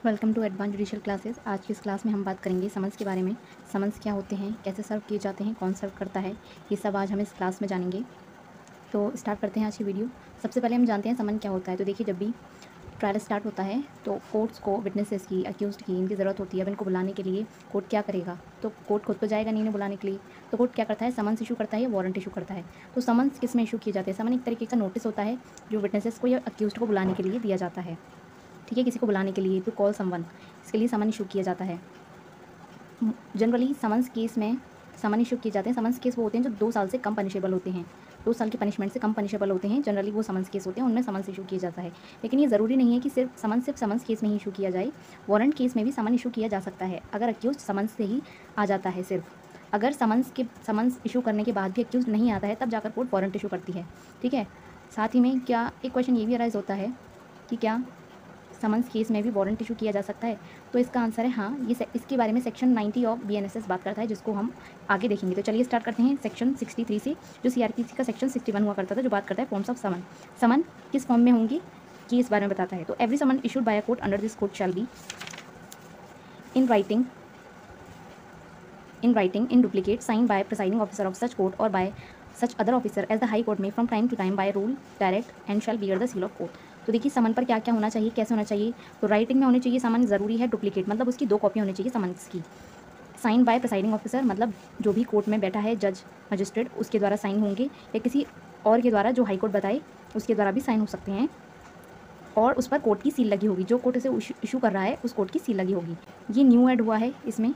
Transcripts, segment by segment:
Welcome to advance judicial classes. आज की इस क्लास में हम बात करेंगे समन्स के बारे में। समन्स क्या होते हैं, कैसे सर्व किए जाते हैं, कौन सर्व करता है, ये सब आज हम इस क्लास में जानेंगे। तो स्टार्ट करते हैं आज की वीडियो। सबसे पहले हम जानते हैं समन क्या होता है। तो देखिए, जब भी ट्रायल स्टार्ट होता है तो कोर्ट्स को विटनेसेस की, अक्यूज्ड की, इनकी ज़रूरत होती है। अब इनको बुलाने के लिए कोर्ट क्या करेगा, तो कोर्ट खुद तो जाएगा नहीं इन्हें बुलाने के लिए। तो कोर्ट क्या करता है, समन्स इशू करता है या वारंट इशू करता है। तो समन्स किस में इशू किए जाते हैं? समन एक तरीके का नोटिस होता है जो विटनेसेस को या अक्यूज्ड को बुलाने के लिए दिया जाता है। ठीक है, किसी को बुलाने के लिए, टू कॉल समवन, इसके लिए समन इशू किया जाता है। जनरली समन्स केस में समन इशू किए जाते हैं। समन्स केस वो होते हैं जो 2 साल से कम पनिशेबल होते हैं, 2 साल की पनिशमेंट से कम पनिशेबल होते हैं। जनरली वो समन्स केस होते हैं, उनमें समन्स इशू किया जाता है। लेकिन ये ज़रूरी नहीं है कि सिर्फ समन्स केस में ही इशू किया जाए। वारंट केस में भी समन इशू किया जा सकता है अगर अक्यूज्ड समन्स से ही आ जाता है। सिर्फ अगर समन्स इशू करने के बाद भी अक्यूज्ड नहीं आता है, तब जाकर कोर्ट वारंट इशू करती है। ठीक है, साथ ही में क्या एक क्वेश्चन ये भी अराइज होता है कि क्या समन्स केस में भी वारंट इशू किया जा सकता है? तो इसका आंसर है हाँ। इसके बारे में सेक्शन 90 ऑफ BNSS बात करता है, जिसको हम आगे देखेंगे। तो चलिए स्टार्ट करते हैं सेक्शन 63 से, जो CRPC का सेक्शन 61 हुआ करता था, जो बात करता है फॉर्म्स ऑफ समन। समन किस फॉर्म में होंगी कि इस बारे में बताता है। तो every summon issued by a court under this code shall be in writing in duplicate, signed by presiding officer of such court or by such other officer as the high court may from time to time by rule direct and shall bear the seal of court। तो देखिए, समन पर क्या क्या होना चाहिए, कैसे होना चाहिए। तो राइटिंग में होनी चाहिए समन, ज़रूरी है। डुप्लीकेट मतलब उसकी 2 कॉपी होनी चाहिए समन्स की। साइन बाय प्रिसाइडिंग ऑफिसर मतलब जो भी कोर्ट में बैठा है, जज, मजिस्ट्रेट, उसके द्वारा साइन होंगे, या किसी और के द्वारा जो हाई कोर्ट बताए उसके द्वारा भी साइन हो सकते हैं। और उस पर कोर्ट की सील लगी होगी, जो कोर्ट इसे इशू कर रहा है उस कोर्ट की सील लगी होगी। ये न्यू ऐड हुआ है इसमें।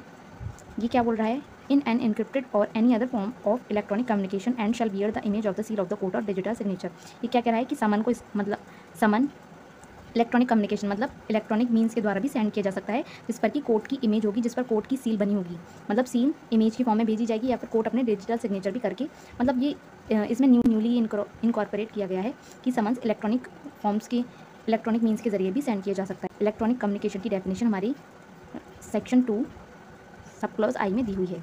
ये क्या बोल रहा है, इन एन इनक्रिप्टेड और any other form of electronic communication and shall bear the image of the seal of the court और डिजिटल सिग्नेचर। ये क्या कह रहा है कि समन को मतलब समन इलेक्ट्रॉनिक कम्युनिकेशन मतलब इलेक्ट्रॉनिक मीन्स के द्वारा भी सेंड किया जा सकता है, जिस पर कि कोर्ट की इमेज होगी, जिस पर कोर्ट की सील बनी होगी। मतलब सील इमेज की फॉर्म में भेजी जाएगी, या फिर कोर्ट अपने डिजिटल सिग्नेचर भी करके, मतलब ये इसमें न्यूली इनकॉर्पोरेट किया गया है कि समन्स इलेक्ट्रॉनिक फॉर्म्स के, इलेक्ट्रॉनिक मीन्स के जरिए भी सेंड किया जा सकता है। इलेक्ट्रॉनिक कम्युनिकेशन की डेफिनेशन हमारी सेक्शन 2 सब क्लॉज आई में दी हुई है।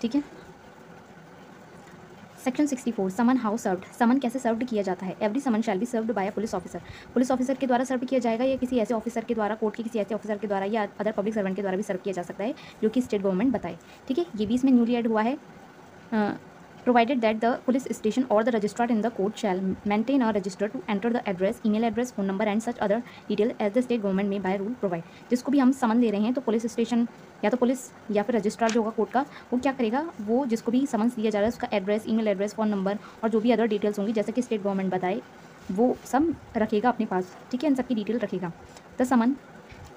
ठीक है, section 64 summon how served. Summon कैसे सर्व्ड किया जाता है। Every summon shall be served by a police officer. Police officer के द्वारा सर्व किया जाएगा, या किसी ऐसे ऑफिसर के द्वारा, कोर्ट के किसी ऐसे ऑफिसर के द्वारा, या अदर पब्लिक सर्वेंट के द्वारा भी सर्व किया जा सकता है, जो कि स्टेट गवर्नमेंट बताए। ठीक है, ये भी इसमें न्यूली ऐड हुआ है। Provided that the police station or the registrar in the court shall maintain a register to enter the address, email address, phone number and such other detail as the state government may by rule provide। जिसको भी हम समन दे रहे हैं, तो police station या तो police या फिर रजिस्ट्रार जो होगा कोर्ट का, वो क्या करेगा, वो जिसको भी समन्स दिया जा रहा है उसका address, email address, phone number और जो भी अदर डिटेल्स होंगी, जैसे कि स्टेट गवर्नमेंट बताए, वो सब रखेगा अपने पास। ठीक है, इन सबकी डिटेल रखेगा। The summon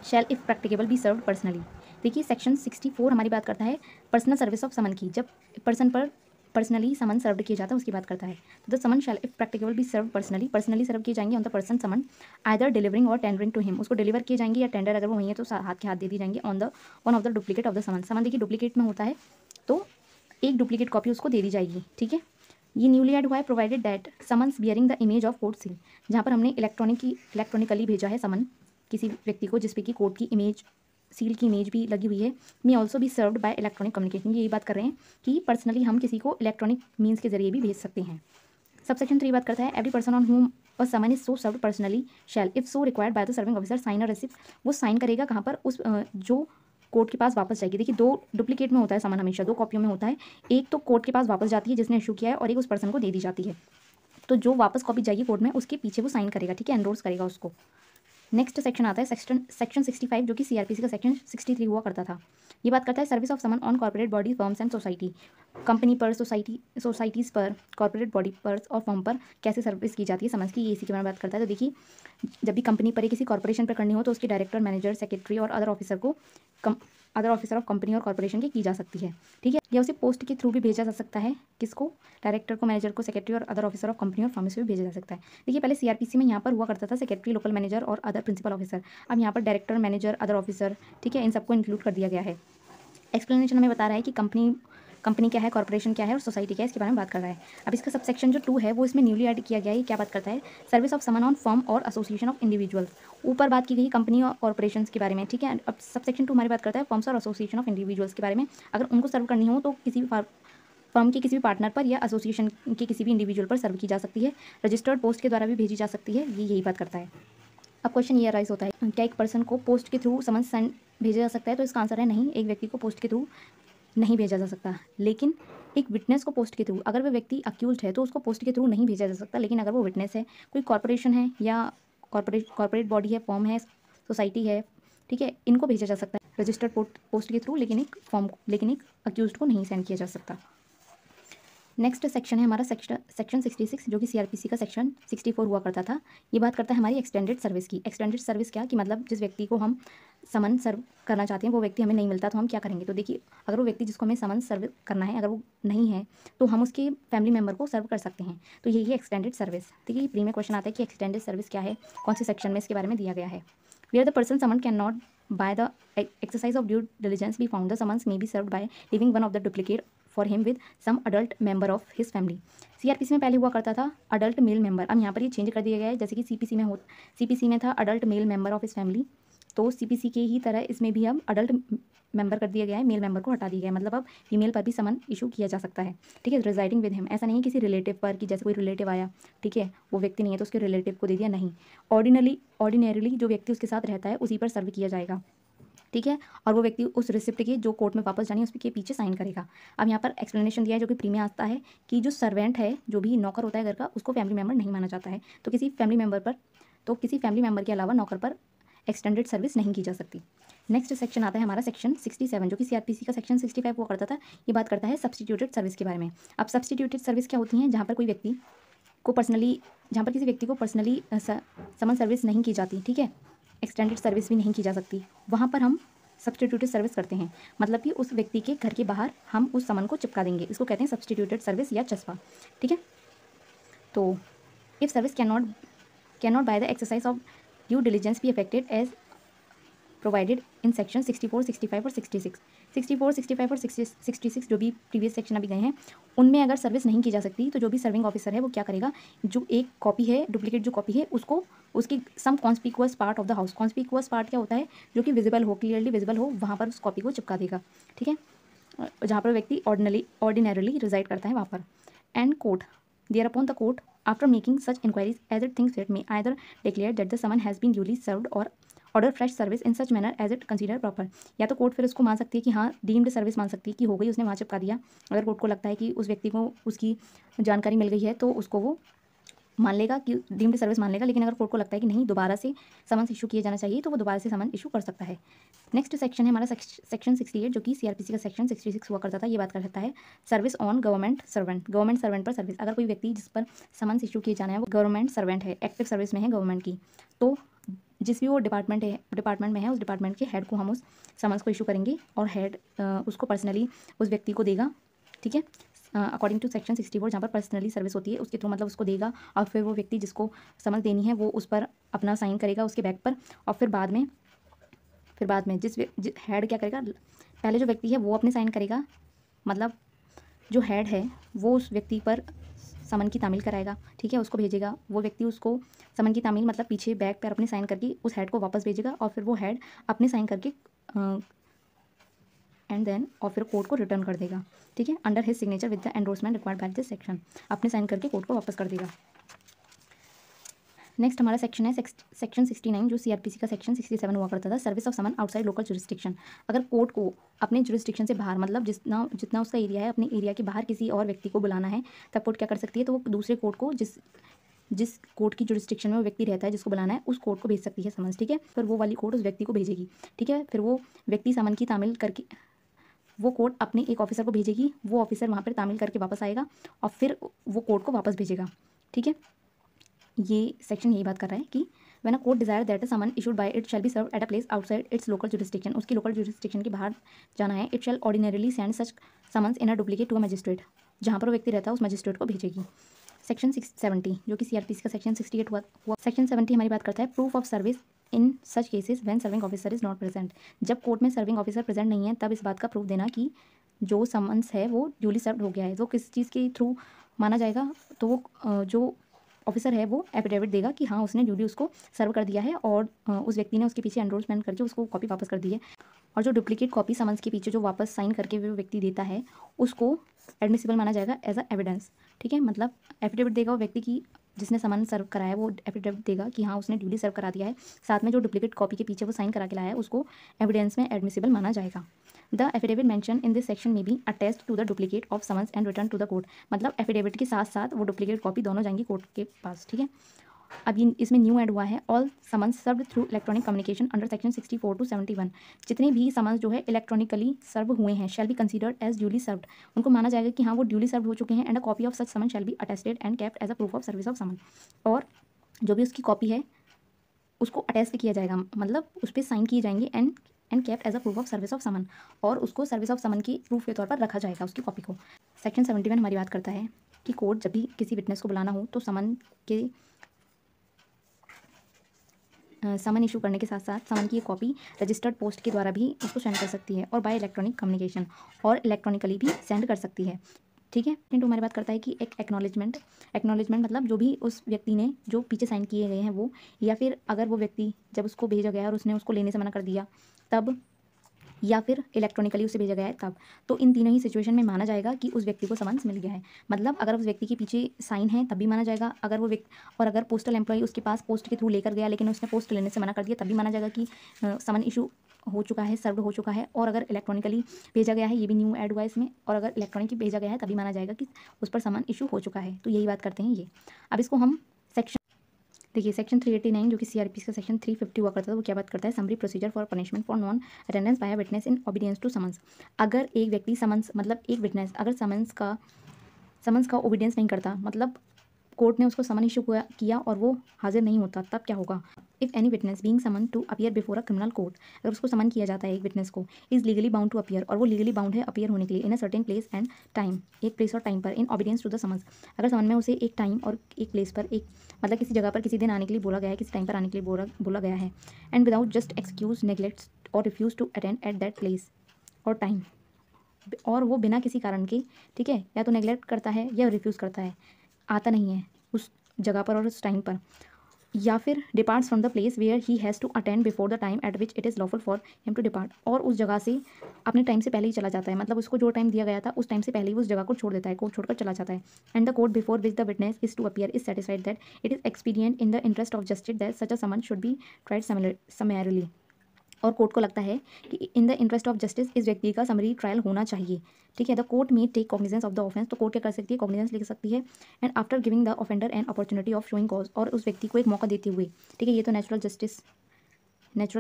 shall if practicable be served personally. देखिए, सेक्शन 64 हमारी बात करता है पर्सनल सर्विस ऑफ समन की। जब पर्सन पर पर्सनली समन सर्व किया जाता है उसकी बात करता है। तो the summon shall if practicable be serve personally serve किए जाएंगे on the person summon, either delivering or tendering to him. उसको डिलीवर किए जाएंगे, या टेंडर अगर वो वहीं है तो हाथ के हाथ दे दी जाएंगे। On one of the duplicate of the summon. Summon देखिए डुप्लीकेट में होता है, तो एक डुप्लीकेट कॉपी उसको दे दी जाएगी। ठीक है, ये न्यूली ऐड हुआ है। Provided that summons bearing the image of court seal. जहाँ पर हमने इलेक्ट्रॉनिकली भेजा है समन किसी व्यक्ति को, जिसपे कि कोर्ट की इमेज, सील की इमेज भी लगी हुई है, मे ऑल्सो भी सर्व्ड बाय इलेक्ट्रॉनिक कम्युनिकेशन। यही बात कर रहे हैं कि पर्सनली हम किसी को इलेक्ट्रॉनिक मीन्स के जरिए भी भेज सकते हैं। सबसेक्शन 3 बात करता है every person on whom a summon is so served personally shall if so required by the serving officer sign or receipt. वो साइन करेगा कहाँ पर, उस जो कोर्ट के पास वापस जाएगी। देखिए, 2 डुप्लीकेट में होता है समन, हमेशा 2 कॉपियों में होता है। एक तो कोर्ट के पास वापस जाती है जिसने इशू किया है, और एक उस पर्सन को दे दी जाती है। तो जो वापस कॉपी जाएगी कोर्ट में, उसके पीछे वो साइन करेगा। ठीक है, एंडोर्स करेगा उसको। नेक्स्ट सेक्शन आता है सेक्शन 65, जो कि CRPC का सेक्शन 63 हुआ करता था। ये बात करता है service of summon on corporate body, firms and society. Company पर, सोसाइटीज़ पर, कॉर्पोरेट बॉडी पर और फर्म पर कैसे सर्विस की जाती है समझ की, ये इसी के बारे में बात करता है। तो देखिए, जब भी कंपनी पर या किसी कॉर्पोरेशन पर करनी हो, तो उसके डायरेक्टर, मैनेजर, सेक्रेटरी और अदर ऑफिसर को अदर ऑफिसर ऑफ कंपनी और कॉर्पोरेशन की जा सकती है। ठीक है, या उसे पोस्ट के थ्रू भी भेजा जा सकता है। किसको, डायरेक्टर को, मैनेजर को, सेक्रेटरी और अदर ऑफिसर ऑफ कंपनी और फर्म से भी भेजा जा सकता है। देखिए, पहले CRPC में यहाँ पर हुआ करता था सेक्रेटरी, लोकल मैनेजर और अदर प्रिंसिपल ऑफिसर। अब यहाँ पर डायरेक्टर, मैनेजर, अदर ऑफिसर, ठीक है, इन सबको इंक्लूड कर दिया गया है। एक्सप्लेनेशन हमें बता रहा है कि कंपनी क्या है, कॉर्पोरेशन क्या है और सोसाइटी क्या है, इसके बारे में बात कर रहा है। अब इसका सबसेक्शन जो 2 है वो इसमें न्यूली ऐड किया गया है। ये क्या बात करता है, service of summon on firm और एसोसिएशन ऑफ इंडिविजुअल्स। ऊपर बात की गई कंपनी और कॉर्पोरेशन के बारे में। ठीक है, अब सबसेक्शन 2 हमारी बात करता है फर्म्स और एसोसिएशन ऑफ इंडिविजुअल्स के बारे में। अगर उनको सर्व करनी हो तो किसी भी फर्म के किसी भी पार्टनर पर या एसोसिएशन के किसी भी इंडिविजुअल पर सर्व की जा सकती है। रजिस्टर्ड पोस्ट के द्वारा भी भेजी जा सकती है। ये यही बात करता है। अब क्वेश्चन ये अराइज होता है, क्या एक पर्सन को पोस्ट के थ्रू समन सेंड भेजा जा सकता है? तो इसका आंसर है नहीं, एक व्यक्ति को पोस्ट के थ्रू नहीं भेजा जा सकता। लेकिन एक विटनेस को पोस्ट के थ्रू, अगर वह व्यक्ति अक्यूज्ड है तो उसको पोस्ट के थ्रू नहीं भेजा जा सकता। लेकिन अगर वो विटनेस है, कोई कॉर्पोरेशन है या कॉर्पोरेट बॉडी है, फॉर्म है, सोसाइटी है, ठीक है, इनको भेजा जा सकता है रजिस्टर्ड पोस्ट के थ्रू, लेकिन एक अक्यूज्ड को नहीं सेंड किया जा सकता। नेक्स्ट सेक्शन है हमारा सेक्शन 66, जो कि सीआरपीसी का सेक्शन 64 हुआ करता था। ये बात करता है हमारी एक्सटेंडेड सर्विस की। एक्सटेंडेड सर्विस क्या कि मतलब जिस व्यक्ति को हम समन सर्व करना चाहते हैं वो व्यक्ति हमें नहीं मिलता तो हम क्या करेंगे? तो देखिए, अगर वो व्यक्ति जिसको हमें समन सर्व करना है अगर वो नहीं है तो हम उसके फैमिली मेम्बर को सर्व कर सकते हैं। तो यही है एक्सटेंडेड सर्विस। ठीक है, ये प्री में क्वेश्चन आता है कि एक्सटेंडेड सर्विस क्या है, कौन से सेक्शन में इसके बारे में दिया गया है। Where the person summon can not by the exercise of due diligence be found the summons may be served by living one of the duplicate for him with some adult member of his family. CrPC में पहले हुआ करता था adult male member, अब यहाँ पर ये change कर दिया गया है। जैसे कि सीपीसी में था adult male member of his family, तो सीपीसी के ही तरह इसमें भी अब अडल्ट मेंबर कर दिया गया है, मेल मेंबर को हटा दिया गया है। मतलब अब फीमेल पर भी समन इशू किया जा सकता है। ठीक है, रिजाइडिंग विद हिम, ऐसा नहीं है किसी रिलेटिव पर कि जैसे कोई रिलेटिव आया, ठीक है, वो व्यक्ति नहीं है तो उसके रिलेटिव को दे दिया, नहीं। ऑर्डिनरीली जो व्यक्ति उसके साथ रहता है उसी पर सर्व किया जाएगा। ठीक है, और वो व्यक्ति उस रिसिप्ट की जो कोर्ट में वापस जानी है उसके पीछे साइन करेगा। अब यहाँ पर एक्सप्लेनेशन दिया है जो कि प्री में आता है कि जो सर्वेंट है, जो भी नौकर होता है घर का, उसको फैमिली मेम्बर नहीं माना जाता है। तो किसी फैमिली मेम्बर के अलावा नौकर पर एक्सटेंडेड सर्विस नहीं की जा सकती। नेक्स्ट सेक्शन आता है हमारा सेक्शन 67, जो कि सीआरपीसी का सेक्शन 65 हुआ करता था। ये बात करता है सब्सटीट्यूटेड सर्विस के बारे में। अब सब्सटीट्यूटेड सर्विस क्या होती हैं? जहाँ पर किसी व्यक्ति को पर्सनली समन सर्विस नहीं की जाती, ठीक है, एक्सटेंडेड सर्विस भी नहीं की जा सकती, वहाँ पर हम सब्सटीट्यूटेड सर्विस करते हैं। मतलब कि उस व्यक्ति के घर के बाहर हम उस समन को चिपका देंगे, इसको कहते हैं सब्सटीट्यूटेड सर्विस या चस्पा। ठीक है, तो if service can not by the exercise of due diligence be affected as provided in section 64, 65 और 66। 64, 65 और 66 जो भी प्रीवियस सेक्शन अभी गए हैं उनमें अगर सर्विस नहीं की जा सकती तो जो भी सर्विंग ऑफिसर है वो क्या करेगा, जो एक कॉपी है, डुप्लीकेट जो कॉपी है, उसको उसकी some conspicuous part of the house, conspicuous part क्या होता है, जो कि विजिबल हो, क्लियरली विजिबल हो, वहाँ पर उस कॉपी को चिपका देगा। ठीक है, जहाँ पर व्यक्ति ऑर्डिनरली रिजाइड करता है वहाँ पर। And court there upon the court after making such inquiries as it thinks fit may either declare that the summon has been duly served or order fresh service in such manner as it consider proper. या तो court फिर उसको मान सकती है कि हाँ deemed service मान सकती है कि हो गई, उसने वहाँ चिपका दिया। अगर कोर्ट को लगता है कि उस व्यक्ति को उसकी जानकारी मिल गई है तो उसको वो मान लेगा कि डीम्ड सर्विस मान लेगा। लेकिन अगर कोर्ट को लगता है कि नहीं दोबारा से समन्स इशू किए जाना चाहिए तो वो दोबारा से समन इशू कर सकता है। नेक्स्ट सेक्शन है हमारा सेक्शन 68, जो कि सीआरपीसी का सेक्शन 66 हुआ करता था। ये बात कर सकता है सर्विस ऑन गवर्नमेंट सर्वेंट पर सर्विस। अगर कोई व्यक्ति जिस पर समन्स इशू किए जाना है वो गवर्नमेंट सर्वेंट है, एक्टिव सर्विस में है गवर्नमेंट की, तो जिस भी वो डिपार्टमेंट में है उस डिपार्टमेंट के हेड को हम उस समन्स को इशू करेंगे और हेड उसको पर्सनली उस व्यक्ति को देगा। ठीक है, अकॉर्डिंग टू सेक्शन 64 जहाँ पर पर्सनली सर्विस होती है उसके थ्रू मतलब उसको देगा और फिर वो व्यक्ति जिसको समझ देनी है वो उस पर अपना साइन करेगा उसके बैग पर। और फिर बाद में जिस हेड क्या करेगा, पहले जो व्यक्ति है वो अपने साइन करेगा, मतलब जो हेड है वो उस व्यक्ति पर समन की तामील कराएगा। ठीक है, उसको भेजेगा, वो व्यक्ति उसको समन की तामील मतलब पीछे बैग पर अपने साइन करके उस हेड को वापस भेजेगा और फिर वो हेड अपने साइन करके एंड देन और फिर कोर्ट को रिटर्न कर देगा। ठीक है, under his signature with the endorsement required by this section, अपने साइन करके कोर्ट को वापस कर देगा। नेक्स्ट हमारा सेक्शन है सेक्शन 69, जो सीआरपीसी का सेक्शन 67 हुआ करता था। Service of summon outside local jurisdiction. अगर कोर्ट को अपने जुरिस्डिक्शन से बाहर मतलब जितना उसका एरिया है अपने एरिया के बाहर किसी और व्यक्ति को बुलाना है तब कोर्ट क्या कर सकती है, तो वो दूसरे कोर्ट को जिस कोर्ट की जुरिस्डिक्शन में वो व्यक्ति रहता है जिसको बुलाना है उस कोर्ट को भेज सकती है समझ। ठीक है, फिर वो वाली कोर्ट उस व्यक्ति को भेजेगी। ठीक है, फिर वो व्यक्ति समन की तामील करके वो कोर्ट अपने एक ऑफिसर को भेजेगी, वो ऑफिसर वहाँ पर तामील करके वापस आएगा और फिर वो कोर्ट को वापस भेजेगा। ठीक है, ये सेक्शन यही बात कर रहा है कि when a court desire that a summon issued by it shall be served at a place outside its local jurisdiction, उसकी लोकल जुरिस्डिक्शन के बाहर जाना है, it shall ordinarily send such summons in a duplicate to a magistrate, जहाँ पर वो व्यक्ति रहता है उस मजिस्ट्रेट को भेजेगी। सेक्शन 70, जो कि सीआरपीसी का सेक्शन 68 हुआ। सेक्शन 70 हमारी बात करता है proof of service in such cases when serving officer is not present. जब कोर्ट में सर्विंग ऑफिसर प्रेजेंट नहीं है तब इस बात का प्रूफ देना कि जो समन्स है वो ड्यूली सर्व्ड हो गया है। तो किस चीज़ के थ्रू माना जाएगा, तो वो जो ऑफिसर है वो एफिडेविट देगा कि हाँ उसने ड्यूली उसको सर्व कर दिया है और उस व्यक्ति ने उसके पीछे एंडोर्समेंट करके उसको कॉपी वापस कर दी है। और जो डुप्लीकेट कॉपी समन्स के पीछे जो वापस साइन करके वो व्यक्ति देता है उसको एडमिसिबल माना जाएगा एज अ एविडेंस। ठीक है, मतलब एफिडेविट देगा वो व्यक्ति की जिसने समन सर्व कराया है वो एफिडेविट देगा कि हाँ उसने ड्यूली सर्व करा दिया है। साथ में जो डुप्लीकेट कॉपी के पीछे वो साइन करा के लाया है उसको एविडेंस में एडमिसिबल माना जाएगा। The affidavit mention in this section may be attest to the duplicate of summons and return to the court. मतलब एफिडेविट के साथ साथ वो डुप्लीकेट कॉपी दोनों जाएंगी कोर्ट के पास, ठीक है। अब ये इसमें न्यू ऐड हुआ है, all summons served through electronic communication under section 64 to 71। जितने भी समन्स जो है इलेक्ट्रॉनिकली सर्व हुए हैं shall be considered as duly served. उनको माना जाएगा कि हाँ वो ड्यूली सर्व हो चुके हैं। And a copy of such summon shall be attested and kept as a proof of service of summon. और जो भी उसकी कॉपी है उसको अटेस्ट किया जाएगा, मतलब उस पर साइन किए जाएंगे and kept as a proof of service of summon, और उसको सर्विस ऑफ समन की प्रूफ के तौर पर रखा जाएगा उसकी कॉपी को। सेक्शन 71 हमारी बात करता है कि कोर्ट जब भी किसी विटनेस को बुलाना हो तो समन इशू करने के साथ साथ समन की एक कॉपी रजिस्टर्ड पोस्ट के द्वारा भी उसको सेंड कर सकती है और बाय इलेक्ट्रॉनिक कम्युनिकेशन और इलेक्ट्रॉनिकली भी सेंड कर सकती है, ठीक है। तो हमारी बात करता है कि एक एक्नॉलेजमेंट मतलब जो भी उस व्यक्ति ने जो पीछे साइन किए गए हैं वो, या फिर अगर वो व्यक्ति जब उसको भेजा गया और उसने उसको लेने से मना कर दिया तब, या फिर इलेक्ट्रॉनिकली उसे भेजा गया है तब, तो इन तीनों ही सिचुएशन में माना जाएगा कि उस व्यक्ति को समन्स मिल गया है। मतलब अगर उस व्यक्ति के पीछे साइन है तब भी माना जाएगा, अगर वो व्यक्ति और अगर पोस्टल एम्प्लॉय उसके पास पोस्ट के थ्रू लेकर गया लेकिन उसने पोस्ट लेने से मना कर दिया तब भी माना जाएगा कि समन इशू हो चुका है, सर्व हो चुका है। और अगर इलेक्ट्रॉनिकली भेजा गया है, ये भी न्यू ऐड हुआ है इसमें, और अगर इलेक्ट्रॉनिकली भेजा गया है तभी माना जाएगा कि उस पर समन इशू हो चुका है। तो यही बात करते हैं ये। अब इसको हम सेक्शन देखिए सेक्शन 389 जो कि सीआरपीसी का सेक्शन 350 हुआ करता था, वो क्या बात करता है, summary procedure for punishment for non attendance by witness in obedience to summons. अगर एक व्यक्ति समन्स मतलब एक विटनेस अगर समन्स का ओबीडियंस नहीं करता, मतलब कोर्ट ने उसको समन इशू किया और वो हाजिर नहीं होता, तब क्या होगा। If any witness being summon to appear before a criminal court, अगर उसको समन किया जाता है एक विटनेस को, is legally bound to appear, और वो लीगली बाउंड है अपीयर होने के लिए in a certain place and time, एक प्लेस और टाइम पर, in obedience to the summons. अगर समन में उसे एक टाइम और एक प्लेस पर, एक मतलब किसी जगह पर किसी दिन आने के लिए बोला गया है, किसी टाइम पर आने के लिए बोला गया है, and without just excuse neglects और refuse to attend at that place और टाइम, और वो बिना किसी कारण के, ठीक है, या तो नेग्लेक्ट करता है या रिफ्यूज़ करता है, आता नहीं है उस जगह पर और उस टाइम पर, या फिर departs from the place where he has to attend before the time at which it is lawful for him to depart, और उस जगह से अपने टाइम से पहले ही चला जाता है, मतलब उसको जो टाइम दिया गया था उस टाइम से पहले ही उस जगह को छोड़ देता है, कोर्ट छोड़कर चला जाता है। And the court before which the witness is to appear is satisfied that it is expedient in the interest of justice that such a summon should be tried summarily, और कोर्ट को लगता है कि in the interest of justice इस व्यक्ति का summary trial होना चाहिए, ठीक है। The court may take cognizance of the offence, तो कोर्ट क्या कर सकती है, कॉग्निजेंस ले सकती है। And after giving the offender an opportunity of showing cause, और उस व्यक्ति को एक मौका देते हुए, ठीक है, ये तो नेचुरल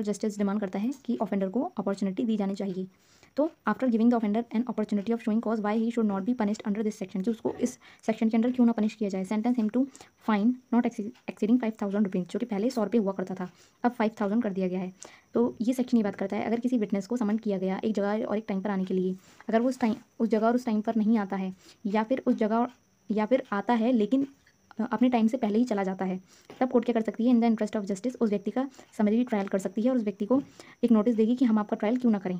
जस्टिस डिमांड करता है कि ऑफेंडर को अपॉर्चुनिटी दी जानी चाहिए। तो after giving the offender an opportunity of showing cause why he should not be punished under this section, जो उसको इस सेक्शन के अंदर क्यों ना पनिश किया जाए। Sentence him to fine not exceeding 5000 rupees, जो कि पहले 100 रुपये हुआ करता था, अब 5000 कर दिया गया है। तो ये सेक्शन ये बात करता है, अगर किसी विटनेस को समन किया गया एक जगह और एक टाइम पर आने के लिए, अगर वो उस जगह और उस टाइम पर नहीं आता है, या फिर आता है लेकिन अपने टाइम से पहले ही चला जाता है, तब कोर्ट क्या कर सकती है, इन द इंटरेस्ट ऑफ जस्टिस उस व्यक्ति का समरी ट्रायल कर सकती है और उस व्यक्ति को एक नोटिस देगी कि हम आपका ट्रायल क्यों ना करें,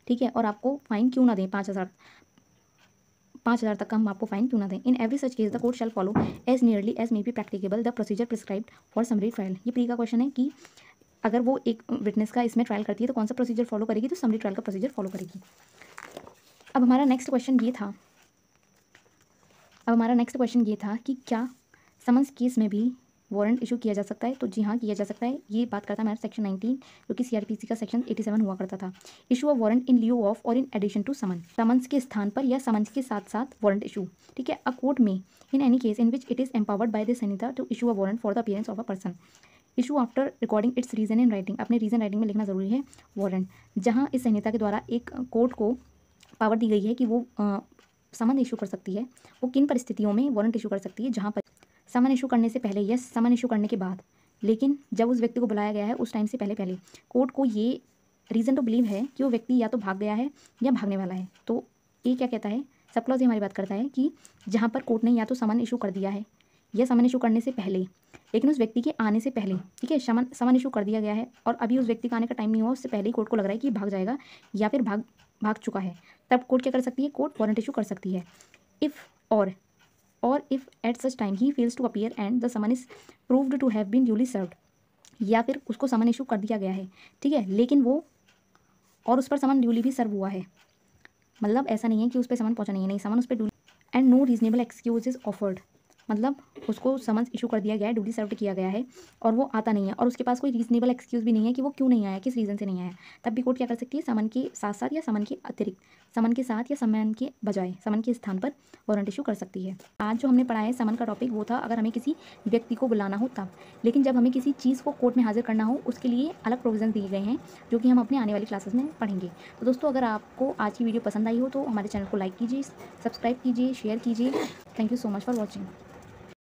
ठीक है, और आपको फाइन क्यों ना दें, 5,000 तक का हम आपको फाइन क्यों ना दें। In every such case the court shall follow as nearly as may be practicable the procedure prescribed for summary trial. ये प्री का क्वेश्चन है कि अगर वो एक विटनेस का इसमें ट्रायल करती है तो कौन सा प्रोसीजर फॉलो करेगी, तो समरी ट्रायल का प्रोसीजर फॉलो करेगी। अब हमारा नेक्स्ट क्वेश्चन ये था कि क्या समन्स केस में भी वारंट इशू किया जा सकता है, तो जी हाँ किया जा सकता है। ये बात करता है हमारा सेक्शन 19 जो कि सीआरपीसी का सेक्शन 87 हुआ करता था। इशू ऑफ वारंट इन लिeu of or in addition to summon, summons के स्थान पर या समन्स के साथ साथ वारंट इशू, ठीक है। अ कोर्ट में in any case in which it is empowered by the senator to issue a warrant for the appearance of a person, issue after recording its reason in writing, अपने reason writing में लिखना जरूरी है warrant. जहाँ इस संहिता के द्वारा एक कोर्ट को पावर दी गई है कि वो समन इशू कर सकती है, वो किन परिस्थितियों में वारंट इशू कर सकती है, जहाँ पर समन इशू करने से पहले या समन इशू करने के बाद, लेकिन जब उस व्यक्ति को बुलाया गया है उस टाइम से पहले कोर्ट को ये रीज़न तो बिलीव है कि वो व्यक्ति या तो भाग गया है या भागने वाला है। तो ये क्या कहता है, सब क्लॉज हमारी बात करता है कि जहाँ पर कोर्ट ने या तो समन इशू कर दिया है या समन इशू करने से पहले, लेकिन उस व्यक्ति के आने से पहले, ठीक है, समन इशू कर दिया गया है और अभी उस व्यक्ति का आने का टाइम नहीं हुआ, उससे पहले ही कोर्ट को लग रहा है कि भाग जाएगा या फिर भाग चुका है, तब कोर्ट क्या कर सकती है, कोर्ट वारंट इशू कर सकती है। इफ़ और if at such time he fails to appear and the summon is proved to have been duly served, या फिर उसको समन इशू कर दिया गया है, ठीक है, लेकिन वो और उस पर समन ड्यूली भी सर्व हुआ है, मतलब ऐसा नहीं है कि उस पर समन पहुंचा नहीं है, नहीं, समन उस पर duly, and no reasonable excuse is offered, मतलब उसको समन्स इशू कर दिया गया है, ड्यूली सर्व्ड किया गया है और वो आता नहीं है और उसके पास कोई रीजनेबल एक्सक्यूज़ भी नहीं है कि वो क्यों नहीं आया, किस रीज़न से नहीं आया, तब भी कोर्ट क्या कर सकती है, समन के साथ-साथ या समन के अतिरिक्त, समन के साथ या समन के बजाय, समन के स्थान पर वारंट इशू कर सकती है। आज जो हमने पढ़ा है समन का टॉपिक वो था अगर हमें किसी व्यक्ति को बुलाना हो तब, लेकिन जब हमें किसी चीज़ को कोर्ट में हाज़िर करना हो उसके लिए अलग प्रोविज़न दिए गए हैं, जो कि हम अपने आने वाली क्लासेस में पढ़ेंगे। तो दोस्तों अगर आपको आज की वीडियो पसंद आई हो तो हमारे चैनल को लाइक कीजिए, सब्सक्राइब कीजिए, शेयर कीजिए। Thank you so much for watching.